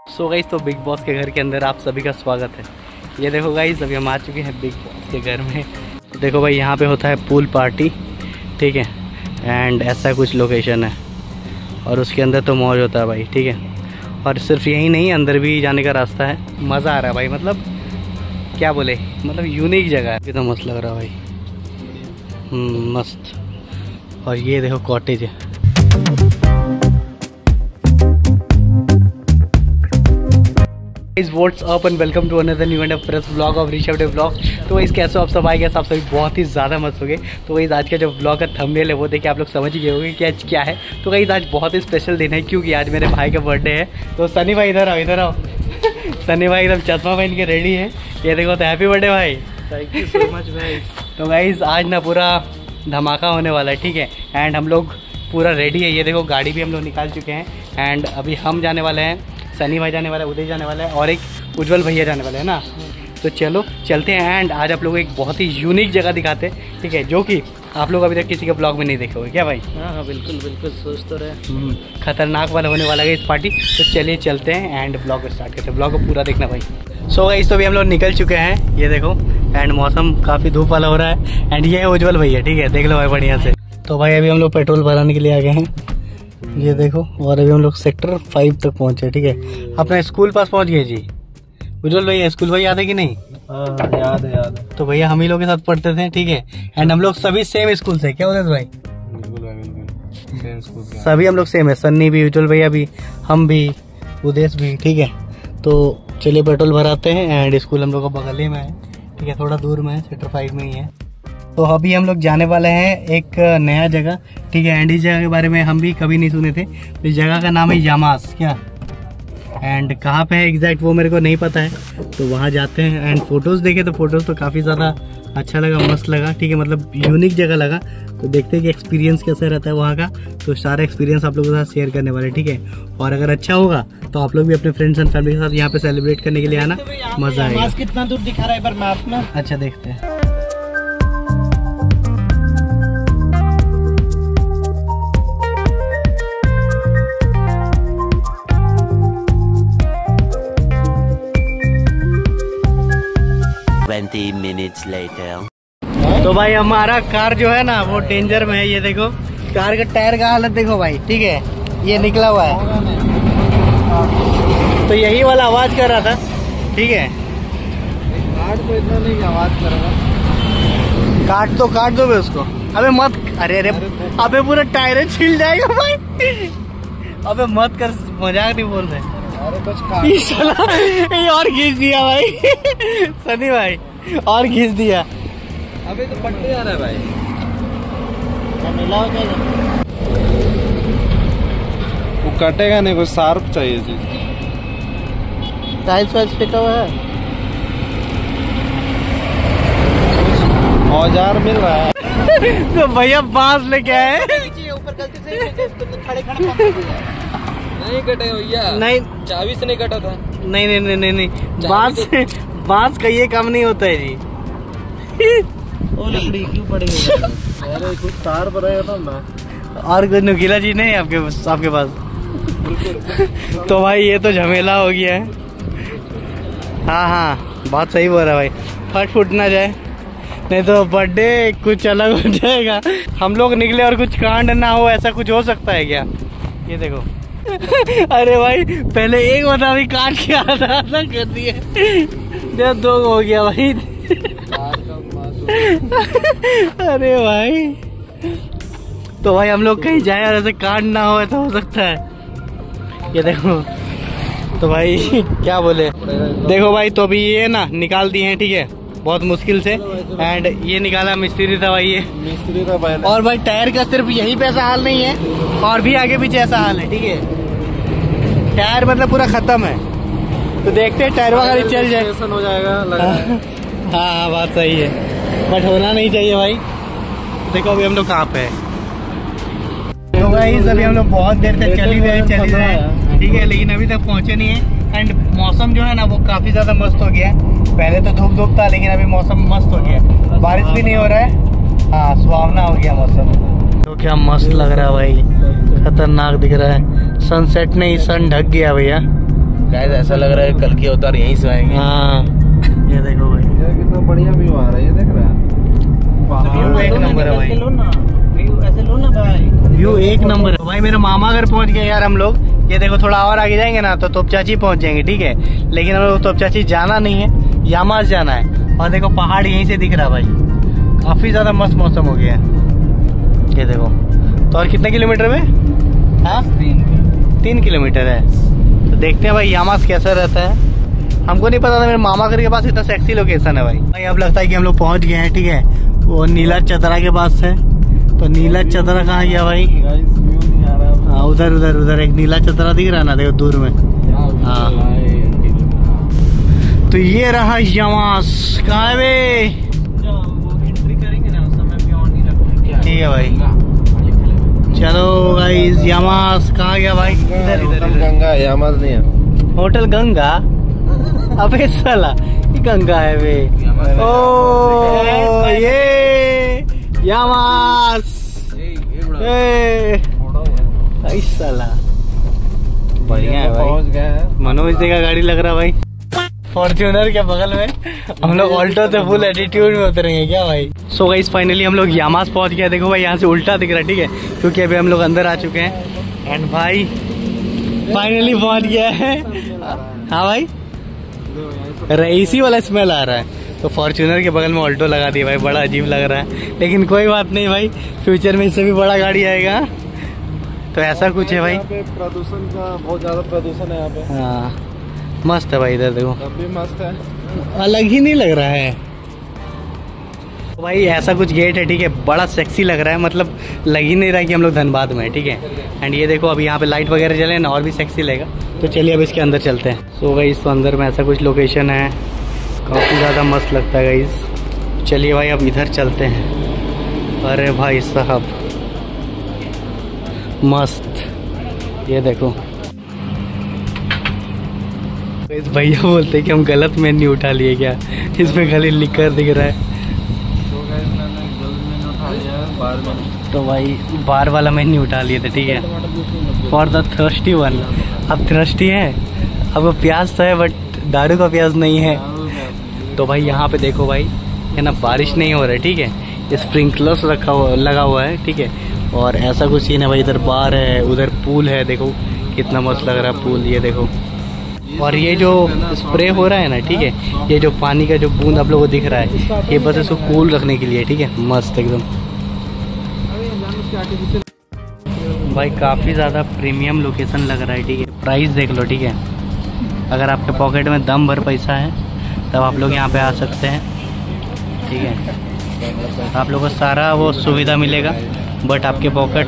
So guys, तो big boss के घर के अंदर आप सभी का स्वागत है। ये देखो गाइस, अभी हम आ चुके हैं बिग बॉस के घर में। देखो भाई, यहाँ पे होता है पूल पार्टी, ठीक है। एंड ऐसा कुछ लोकेशन है और उसके अंदर तो मौज होता है भाई, ठीक है। और सिर्फ यही नहीं, अंदर भी जाने का रास्ता है। मज़ा आ रहा है भाई, मतलब क्या बोले, मतलब यूनिक जगह है। कितना मस्त लग रहा है भाई, मस्त। और ये देखो कॉटेज है। What's up and welcome to another new and fresh vlog of Rishabh De vlog. तो वही कैसे आप सब आए गए, आप सभी बहुत ही ज़्यादा मस्त हो गए। तो वही आज का जो व्लॉग का थंबनेल है वो देखिए आप लोग समझ ही गए होंगे कि आज क्या है। तो वही आज बहुत ही स्पेशल दिन है, क्योंकि आज मेरे भाई का बर्थडे है। तो सनी भाई इधर आओ, इधर आओ। सनी भाई एकदम चश्मा पहन के रेडी है। ये देखो, तो हैप्पी बर्थडे भाई। थैंक यू सो मच भाई। तो गाइस, आज ना पूरा धमाका होने वाला है, ठीक है। एंड हम लोग पूरा रेडी है। ये देखो, गाड़ी भी हम लोग निकाल चुके हैं। एंड अभी हम जाने वाले हैं, सनी भाई जाने वाला है, उदय जाने वाला है और एक उज्जवल भैया जाने वाले हैं ना। तो चलो चलते हैं। एंड आज आप लोगों को एक बहुत ही यूनिक जगह दिखाते हैं, ठीक है, जो कि आप लोग अभी तक किसी के ब्लॉग में नहीं देखे होंगे। क्या भाई? हाँ बिल्कुल बिल्कुल, सोच तो रहे। खतरनाक वाला होने वाला है इस पार्टी। तो चलिए चलते हैं एंड ब्लॉग को स्टार्ट करते हैं। ब्लॉग को पूरा देखना भाई। सो गाइस, तो भी हम लोग निकल चुके हैं। ये देखो, एंड मौसम काफ़ी धूप वाला हो रहा है। एंड ये है उज्जवल भैया, ठीक है, देख लो भाई बढ़िया से। तो भाई अभी हम लोग पेट्रोल भराने के लिए आ गए हैं, ये देखो। और अभी हम लोग सेक्टर 5 तक पहुंचे, ठीक है। अपना स्कूल पास पहुंच गए जी। उज्जवल भैया, स्कूल भाई याद है कि नहीं? याद है याद है। तो भैया हम ही लोग के साथ पढ़ते थे, ठीक है। एंड हम लोग सभी सेम स्कूल से, क्या होता है भाई? सेम स्कूल से सभी हम लोग सेम है। सन्नी भी, उज्जवल भैया भी, हम भी, उदेश भी, ठीक है। तो चलिए पेट्रोल भराते हैं। एंड स्कूल हम लोग का बगल ही में है, ठीक है, थोड़ा दूर में है, सेक्टर 5 में ही है। तो अभी हम लोग जाने वाले हैं एक नया जगह, ठीक है। एंड इस जगह के बारे में हम भी कभी नहीं सुने थे। इस जगह का नाम है यामास, क्या। एंड कहाँ पे है एग्जैक्ट वो मेरे को नहीं पता है। तो वहाँ जाते हैं। एंड फोटोज़ देखे तो फोटोज़ तो काफ़ी ज़्यादा अच्छा लगा, मस्त लगा, ठीक है, मतलब यूनिक जगह लगा। तो देखते हैं कि एक्सपीरियंस कैसा रहता है वहाँ का। तो सारा एक्सपीरियंस आप लोगों के साथ शेयर करने वाले, ठीक है। और अगर अच्छा होगा तो आप लोग भी अपने फ्रेंड्स एंड फैमिली के साथ यहाँ पे सेलिब्रेट करने के लिए आना, मज़ा आएगा। कितना दूर दिखा रहा है पर मैप में? अच्छा, देखते हैं। तो भाई हमारा कार जो है ना वो डेंजर में है। ये देखो कार का टायर का हालत देखो भाई, ठीक है, ये निकला हुआ है। तो यही वाला आवाज कर रहा था, ठीक है। काट को इतना नहीं आवाज कर रहा। काट दो बे उसको। अबे मत, अरे अबे पूरा टायर छिल जाएगा भाई। अबे मत कर, मजाक नहीं बोल रहे। अरे कुछ ये और खींच दिया भाई। सनी भाई और खींच दिया। अबे तो पट्टे आ रहा है भाई। वो कटेगा नहीं, कुछ शार्प चाहिए चीज। टाइल्स वाइल्स फेंका हुआ है, औजार मिल रहा है। तो भैया बांस लेके आए। ऊपर गलती से खड़े नहीं कटे भैया, नहीं चाबी से नहीं कटा था। नहीं, बांस का ये काम नहीं होता है जी। ओ लकड़ी क्यों पड़ेगी? अरे कुछ तार पर रहेगा ना। और कुछ नुकीला चीज नहीं है आपके पास? तो भाई ये तो झमेला हो गया है। हाँ, बात सही बोल रहा है भाई। फट ना जाए, नहीं तो बर्थडे कुछ अलग हो जाएगा। हम लोग निकले और कुछ कांड ना हो, ऐसा कुछ हो सकता है क्या? ये देखो। अरे भाई पहले एक बता भी काट के आधा कर दिए, जब 2 हो गया भाई। अरे भाई, तो भाई हम लोग कहीं जाए और ऐसे कांड ना हो, ऐसा हो सकता है। ये देखो, तो भाई क्या बोले, देखो भाई। तो अभी ये ना निकाल दिए हैं, ठीक है, बहुत मुश्किल से। एंड ये निकाला मिस्त्री था भाई, ये मिस्त्री था भाई। और भाई टायर का सिर्फ यहीं पे ऐसा हाल नहीं है, और भी आगे पीछे ऐसा हाल है, ठीक है। टायर मतलब पूरा खत्म है। तो देखते हैं टायर वगैरह चल जाए, हो जाएगा लग रहा है। हाँ बात सही है, बट होना नहीं चाहिए भाई। देखो अभी हम लोग कहाँ पे है। तो भाई अभी हम लोग बहुत देर तक चल ही रहे, ठीक है, लेकिन अभी तक पहुँचे नहीं है। एंड मौसम जो है ना वो काफी ज्यादा मस्त हो गया है। पहले तो धूप था, लेकिन अभी मौसम मस्त हो गया, बारिश भी नहीं हो रहा है। हाँ, सुहावना हो गया मौसम। तो क्या मस्त लग रहा है भाई, खतरनाक दिख रहा है। सनसेट नहीं, सन ढक गया भैया, गाइस ऐसा लग रहा है कल के अवतार यहीं से आएंगे। हाँ ये देखो भाई, यार कितना बढ़िया व्यू आ रहा है, ये देख रहा है। व्यू एक नंबर है भाई, व्यू ऐसे लो ना भाई, व्यू एक नंबर है भाई। मेरे मामा घर पहुंच गए यार हम लोग। ये देखो थोड़ा और आगे जाएंगे ना तो तोपचाची पहुंच जाएंगे, ठीक है। लेकिन हम लोग तोपचाची जाना नहीं है, यामास जाना है। और देखो पहाड़ यहीं से दिख रहा है भाई, काफी ज्यादा मस्त मौसम हो गया है। ये देखो तो और कितने किलोमीटर में? हाँ 3 किलोमीटर है। तो देखते हैं भाई यामास कैसा रहता है। हमको नहीं पता था मेरे मामा घर के पास इतना सेक्सी लोकेशन है भाई। अब लगता है कि हम लोग पहुंच गए हैं, ठीक है। वो नीला चतरा के पास है। तो नीला चतरा कहाँ गया भाई? हाँ उधर उधर उधर एक नीला चतरा दिख रहा है ना, देखो दूर में। हाँ तो ये रहा यामास। कहाँ है बे? ठीक है भाई, चलो गाइस यामास कहाँ गया भाई? इधर इधर गंगा, यामास नहीं है। होटल गंगा? अबे साला ये गंगा है बे। ओ ये यामास। साला बढ़िया है भाई। मनोज जी का गाड़ी लग रहा भाई, फॉर्च्यूनर के बगल में। हम लोग ऑल्टो से फुल एटीट्यूड में उतरेंगे क्या भाई? सो गाइस फाइनली हम लोग यामास पहुंच गए। देखो भाई यहाँ से उल्टा दिख रहा है, ठीक है, क्योंकि अभी हम लोग अंदर आ चुके हैं। एंड भाई फाइनली पहुंच गया है। हाँ भाई रईसी वाला स्मेल आ रहा है। तो फॉर्च्यूनर के बगल में ऑल्टो लगा दिया भाई, बड़ा अजीब लग रहा है। लेकिन कोई बात नहीं भाई, फ्यूचर में इससे भी बड़ा गाड़ी आएगा। तो ऐसा कुछ है भाई। प्रदूषण का बहुत ज्यादा प्रदूषण है यहाँ पे। हाँ मस्त है भाई, इधर देखो भी मस्त है, अलग ही नहीं लग रहा है तो भाई। ऐसा कुछ गेट है, ठीक है, बड़ा सेक्सी लग रहा है। मतलब लग ही नहीं रहा है कि हम लोग धनबाद में है, ठीक है। एंड ये देखो अभी यहाँ पे लाइट वगैरह जले ना, और भी सेक्सी लगेगा। तो चलिए अब इसके अंदर चलते हैं। सो गाइस तो अंदर में ऐसा कुछ लोकेशन है, काफ़ी ज़्यादा मस्त लगता है गाइस। चलिए भाई अब इधर चलते हैं। अरे भाई साहब मस्त, ये देखो इस भैया बोलते कि हम गलत मेन्यू उठा लिए क्या? इसमें खाली लिकर दिख रहा है। तो भाई बार वाला मेन्यू उठा लिए थे, ठीक है, फॉर द थर्स्टी वन। अब थर्स्टी है, अब प्यास तो है बट दारू का प्यास नहीं है। तो भाई यहाँ पे देखो भाई है ना, बारिश नहीं हो रहा है, ठीक है, स्प्रिंकलर्स लगा हुआ है, ठीक है। और ऐसा कुछ सीन है भाई, इधर बार है, उधर पूल है, देखो कितना मस्त लग रहा है पूल, ये देखो। और ये जो स्प्रे हो रहा है ना, ठीक है, ये जो पानी का जो बूंद आप लोगों को दिख रहा है, ये बस इसको कूल रखने के लिए, ठीक है, मस्त एकदम। भाई काफ़ी ज़्यादा प्रीमियम लोकेशन लग रहा है, ठीक है। प्राइस देख लो, ठीक है। अगर आपके पॉकेट में दम भर पैसा है तब आप लोग यहाँ पे आ सकते हैं, ठीक है। आप लोगों को सारा वो सुविधा मिलेगा, बट आपके पॉकेट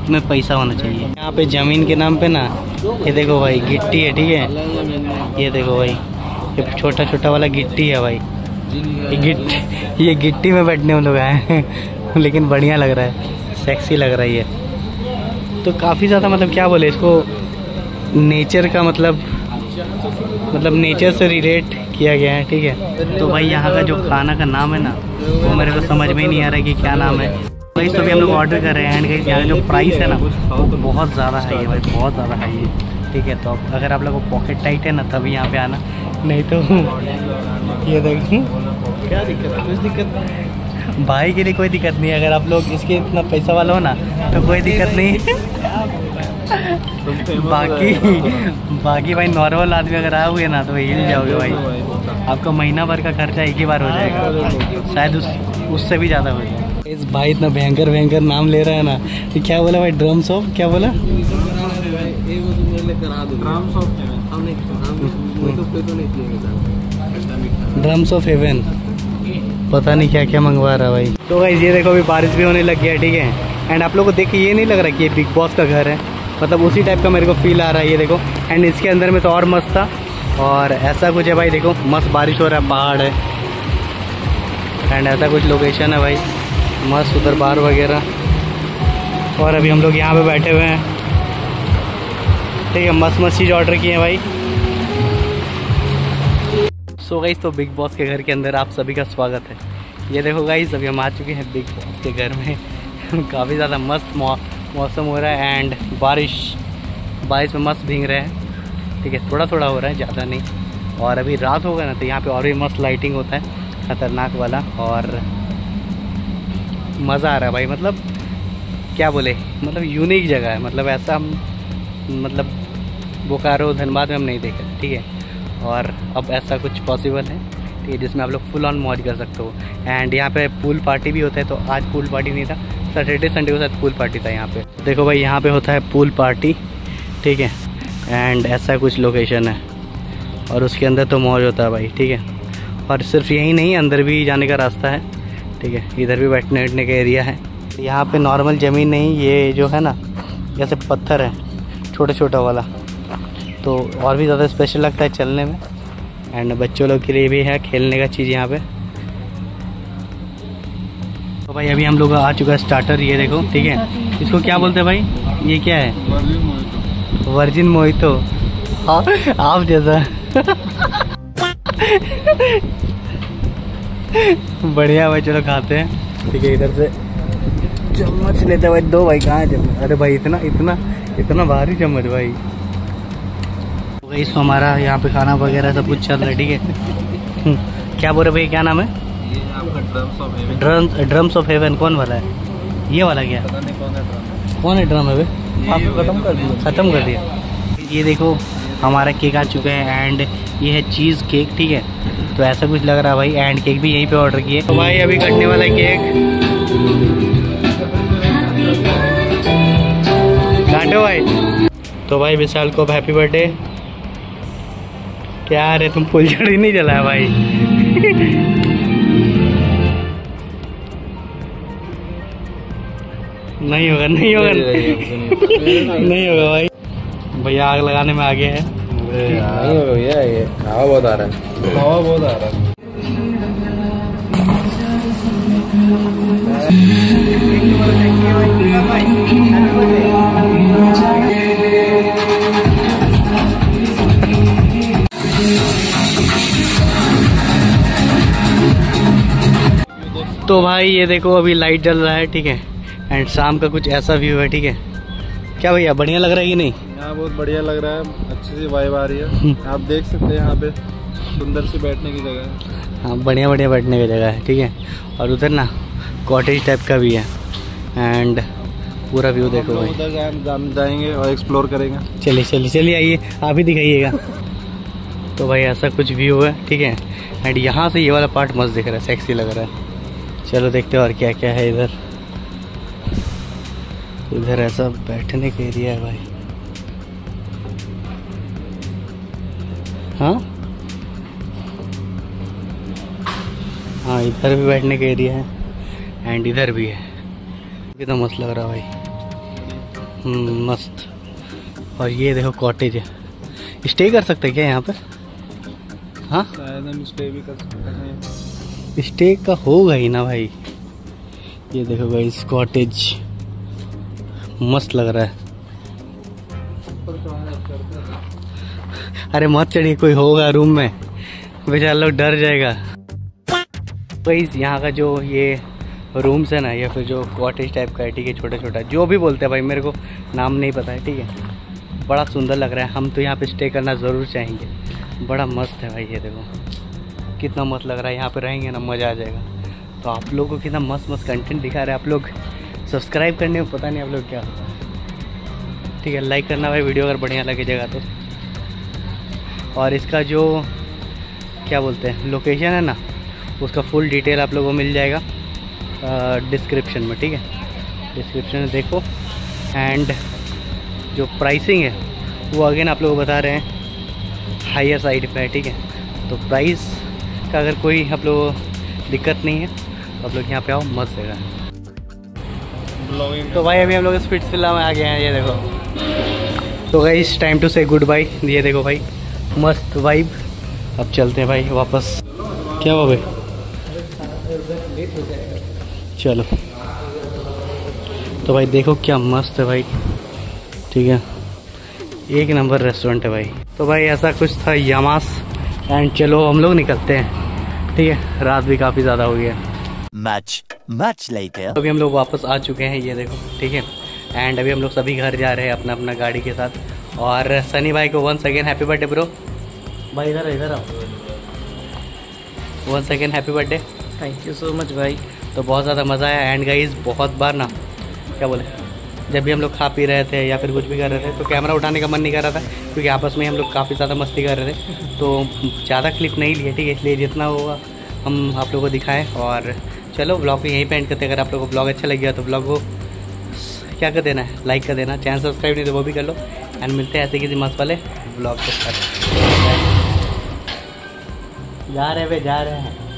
में पैसा होना चाहिए। यहाँ पे ज़मीन के नाम पे ना, ये देखो भाई गिट्टी है, ठीक है। ये देखो भाई ये छोटा छोटा वाला गिट्टी है भाई। ये गिट्टी में बैठने हम लोग आए हैं। लेकिन बढ़िया लग रहा है, सेक्सी लग रहा है ये। तो काफ़ी ज़्यादा मतलब क्या बोले इसको, नेचर का मतलब नेचर से रिलेट किया गया है, ठीक है। तो भाई यहाँ का जो खाना का नाम है ना, वो मेरे को समझ में ही नहीं आ रहा है कि क्या नाम है भाई। तो भी हम लोग ऑर्डर कर रहे हैं। एंड गाइस यहाँ जो प्राइस है ना वो बहुत ज़्यादा है ये भाई, बहुत ज़्यादा है ये, ठीक है। तो अगर आप लोगों को पॉकेट टाइट है ना तभी यहाँ पे आना, नहीं तो ये देखिए क्या दिक्कत है, कुछ दिक्कत भाई के लिए कोई दिक्कत नहीं है। अगर आप लोग इसके इतना पैसा वाला हो ना तो कोई दिक्कत नहीं है। बाकी भाई नॉर्मल आदमी अगर आए हुए ना तो हिल जाओगे भाई। आपका महीना भर का खर्चा एक ही बार हो जाएगा, शायद उससे भी ज़्यादा हो जाएगा। इस भाई इतना भयंकर नाम ले रहा है ना, तो क्या बोला भाई? ड्रम्स ऑफ क्या बोला? ड्रम्स ऑफ हेवन, पता नहीं क्या क्या मंगवा रहा भाई। तो गाइस ये देखो अभी बारिश भी होने लग गया है, ठीक है। एंड आप लोग को देख के ये नहीं लग रहा कि ये बिग बॉस का घर है, मतलब उसी टाइप का मेरे को फील आ रहा है, ये देखो। एंड इसके अंदर में तो और मस्त था। और ऐसा कुछ है भाई, देखो मस्त बारिश हो रहा है, पहाड़ है, एंड ऐसा कुछ लोकेशन है भाई, मस्त उधर बार वगैरह। और अभी हम लोग यहाँ पे बैठे हुए हैं, ठीक है, मस्त चीज़ ऑर्डर किए हैं भाई। सो गाइस तो बिग बॉस के घर के अंदर आप सभी का स्वागत है। ये देखो गाइस अभी हम आ चुके हैं बिग बॉस के घर में। काफ़ी ज़्यादा मस्त मौसम हो रहा है, एंड बारिश में मस्त भीग रहे हैं। ठीक है, थोड़ा थोड़ा हो रहा है, ज़्यादा नहीं। और अभी रात होगा ना तो यहाँ पे और भी मस्त लाइटिंग होता है, खतरनाक वाला, और मज़ा आ रहा है भाई। मतलब क्या बोले, मतलब यूनिक जगह है, मतलब ऐसा मतलब बोकारो धनबाद में हम नहीं देखा, ठीक है। और अब ऐसा कुछ पॉसिबल है, ठीक है, जिसमें आप लोग फुल ऑन मौज कर सकते हो। एंड यहाँ पे पूल पार्टी भी होता है, तो आज पूल पार्टी नहीं था, सैटरडे संडे के साथ पूल पार्टी था यहाँ पे। देखो भाई यहाँ पे होता है पूल पार्टी, ठीक है। एंड ऐसा कुछ लोकेशन है और उसके अंदर तो मौज होता है भाई, ठीक है। और सिर्फ यही नहीं, अंदर भी जाने का रास्ता है, ठीक है। इधर भी बैठने बैठने का एरिया है। यहाँ पे नॉर्मल ज़मीन नहीं, ये जो है ना जैसे पत्थर है छोटा छोटा वाला, तो और भी ज़्यादा स्पेशल लगता है चलने में। एंड बच्चों लोग के लिए भी है खेलने का चीज़ यहाँ पे। तो भाई अभी हम लोग आ चुका है स्टार्टर, ये देखो, ठीक है। इसको क्या बोलते हैं भाई, ये क्या है? Virgin mojito. हाँ आप जैसा। बढ़िया भाई, चलो खाते हैं, ठीक है। इधर से चम्मच लेते भाई, दो भाई, कहाँ है चम्मच? अरे भाई इतना इतना इतना भारी चम्मच भाई। तो इस हमारा यहाँ पे खाना वगैरह सब कुछ चल रहा है, ठीक है। क्या बोल रहे भाई, क्या नाम है? ये आपका ड्रम्स ऑफ हेवन। कौन वाला है ये वाला? क्या पता नहीं कौन है ड्रम, कौन है ड्रम है भाई? आपको खत्म कर दिया। ये देखो हमारा केक आ चुका है, एंड ये है चीज़ केक, ठीक है। तो ऐसा कुछ लग रहा है भाई, एंड केक भी यहीं पे ऑर्डर किए। तो भाई अभी कटने वाला केक, काटो भाई। तो भाई विशाल को हैप्पी बर्थडे। क्या रे तुम फुलझड़ी नहीं जलाया भाई? नहीं होगा, नहीं होगा, नहीं होगा भाई। भैया आग लगाने में आगे है। नहीं होगा भैया, ये हवा बहुत आ रहा है, हवा बहुत आ रहा है। तो भाई ये देखो अभी लाइट जल रहा है, ठीक है। एंड शाम का कुछ ऐसा व्यू है, ठीक है। क्या भैया बढ़िया लग रहा है कि नहीं? यहाँ बहुत बढ़िया लग रहा है, अच्छी सी वाइब आ रही है। आप देख सकते हैं यहाँ पे सुंदर सी बैठने की जगह है। हाँ बढ़िया बढ़िया बैठने की जगह है, ठीक है। और उधर ना कॉटेज टाइप का भी है, एंड पूरा व्यू देखो भाई। उधर जाएंगे और एक्सप्लोर करेंगे। चलिए चलिए चलिए, आइए आप ही दिखाइएगा। तो भाई ऐसा कुछ व्यू है, ठीक है। एंड यहाँ से ये वाला पार्ट मस्त दिख रहा है, सेक्सी लग रहा है। चलो देखते हैं और क्या क्या है इधर। इधर ऐसा बैठने का एरिया है भाई। हाँ हाँ, इधर भी बैठने का एरिया है, एंड इधर भी है। कितना मस्त लग रहा है भाई, मस्त। और ये देखो कॉटेज है, स्टे कर सकते हैं क्या यहाँ पर? हाँ शायद हम स्टे भी कर सकते हैं, स्टे का होगा ही ना भाई। ये देखो भाई इस कॉटेज मस्त लग रहा है। अरे मत चढ़िए, कोई होगा रूम में, बेचारा लोग डर जाएगा। भाई यहाँ का जो ये रूम्स है ना, या फिर जो कॉटेज टाइप का है, ठीक है, छोटा छोटा जो भी बोलते हैं भाई, मेरे को नाम नहीं पता है, ठीक है। बड़ा सुंदर लग रहा है, हम तो यहाँ पे स्टे करना ज़रूर चाहेंगे। बड़ा मस्त है भाई, ये देखो कितना मस्त लग रहा है। यहाँ पे रहेंगे ना मज़ा आ जाएगा। तो आप लोगों को कितना मस्त मस्त कंटेंट दिखा रहे हैं। आप लोग सब्सक्राइब करने में पता नहीं आप लोग क्या होता है, ठीक है। लाइक करना भाई वीडियो अगर बढ़िया लगे जगह तो। और इसका जो क्या बोलते हैं लोकेशन है ना, उसका फुल डिटेल आप लोगों को मिल जाएगा डिस्क्रिप्शन में, ठीक है। डिस्क्रिप्शन में देखो। एंड जो प्राइसिंग है वो अगेन आप लोग बता रहे हैं हायर साइड पे है, ठीक है। तो प्राइस का अगर कोई आप लोग दिक्कत नहीं है तो आप लोग यहाँ पे आओ, मस्त जगह है। तो भाई अभी हम लोग स्पिट्सविला में आ गए हैं, ये देखो। तो गाइस टाइम टू से गुड बाय। ये देखो भाई मस्त वाइब। अब चलते हैं भाई वापस। क्या हुआ भाई? चलो। तो भाई देखो क्या मस्त है भाई, ठीक है। एक नंबर रेस्टोरेंट है भाई। तो भाई ऐसा कुछ था यामास। एंड चलो हम लोग निकलते हैं, ठीक है। रात भी काफ़ी ज़्यादा हो गया। Much later। अभी हम लोग वापस आ चुके हैं, ये देखो, ठीक है। एंड अभी हम लोग सभी घर जा रहे हैं अपना अपना गाड़ी के साथ। और सनी भाई को once again happy birthday bro. भाई इधर आओ। Once again happy birthday. Thank you so much भाई। तो बहुत ज़्यादा मज़ा आया एंड गाइस बहुत बार ना क्या बोले, जब भी हम लोग खा पी रहे थे या फिर कुछ भी कर रहे थे तो कैमरा उठाने का मन नहीं कर रहा था, क्योंकि आपस में हम लोग काफ़ी ज़्यादा मस्ती कर रहे थे। तो ज़्यादा क्लिप नहीं लिए, ठीक है, इसलिए जितना होगा हम आप लोगों को दिखाएं। और चलो ब्लॉग को यहीं पे एंड करते हैं। अगर आप लोगों को ब्लॉग अच्छा लग गया तो ब्लॉग को क्या कर देना है, लाइक कर देना, चैनल सब्सक्राइब नहीं तो वो भी कर लो। एंड मिलते हैं ऐसे किसी मस्त वाले ब्लॉग के साथ। जा रहे हैं।